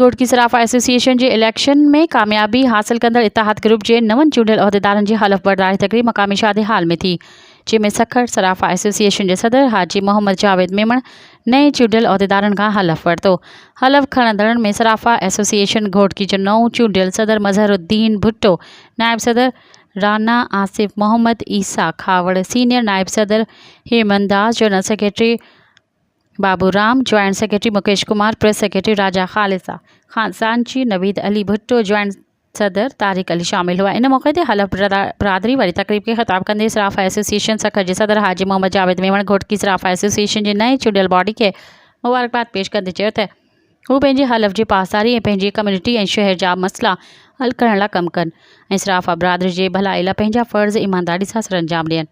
घोट की सराफा एसोसिएशन जे इलेक्शन में कामयाबी हासिल कंदड़ इतिहाद ग्रुप जे नवनि चूंडियल उहिदेदारनि जी हलफ़ बरदारी तक़रीब मक़ामी शादी हाल में थी, जंहिंमें सखर सराफा एसोसिएशन जे सदर हाजी मोहम्मद जावेद मेमण नए चूंडियल उहिदेदारनि खां हलफ़ वरितो। हलफ़ खणंदड़नि में सराफा एसोसिएशन घोट की जो नओं चूंडियल सदर मज़हरुद्दीन भुट्टो, नायब सदर राना आसिफ मोहम्मद ईसा खावड़, सीनियर नायब सदर Hemandas, general secretary Baburam, joint secretary Mukesh Kumar, press secretary Raja Khalisa Khansanchi, Naveed Ali Bhutto, joint सदर तारिक अली शामिल हुआ। इन मौके ते हलफ़ बरदारी वारी तकरीब के ख़िताब कंदे सराफा एसोसिएशन सखर जे सदर हाजी मोहम्मद जावेद मेमण घोट की सराफा एसोसिएशन जे नए चूंडियल बॉडी के मुबारकबाद पेश कंदे चयो त हू पंहिंजे हलफ़ जी पासारी ऐं पंहिंजी कम्युनिटी ऐं शहर जा मसला हल करण लाइ कमु कनि ऐं सराफा बिरादरी जे भलाई लाइ पंहिंजा फ़र्ज़ ईमानदारी सां सर अंजाम ॾियनि।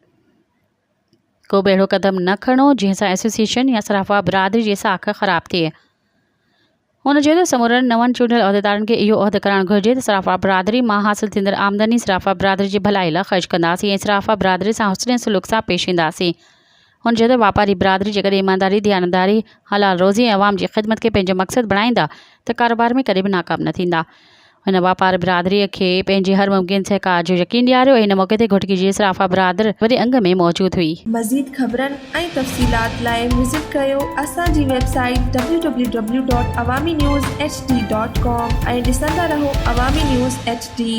को बि अहिड़ो क़दम न खणो जंहिंसां एसोसिएशन या सराफा बिरादरी जी साख ख़राब थिए। हुन चयो त समूरनि नवनि चूंडियल उहिदेदारनि खे इहो उहिदो करणु घुरिजे त सराफा बिरादरी मां हासिल थींदड़ आमदनी सराफा बिरादरी जी भलाई लाइ ख़र्च कंदासीं ऐं सराफा बिरादरी सां हुस्न सलूक सां पेश ईंदासीं। हुन चयो त वापारी बिरादरी जेकॾहिं ईमानदारी, दयानतदारी, हलाल रोज़ी ऐं अवाम जी ख़िदमत खे पंहिंजो मक़सदु बणाईंदा त कारोबार में कॾहिं बि नाकाम न थींदा। हिन वापार बिरादरीअ खे पंहिंजे हर मुमकिन सहकार जो यकीन ॾियारियो। हिन मौके ते घोटकी जी सराफा बिरादर वॾे अंग में मौजूद हुई। मज़ीद ख़बरनि ऐं तफ़सीलात लाइ विज़िट कयो असांजी वेबसाइट www.awamiNewsHD.com ऐं ॾिसंदा रहो अवामी न्यूज़ HD।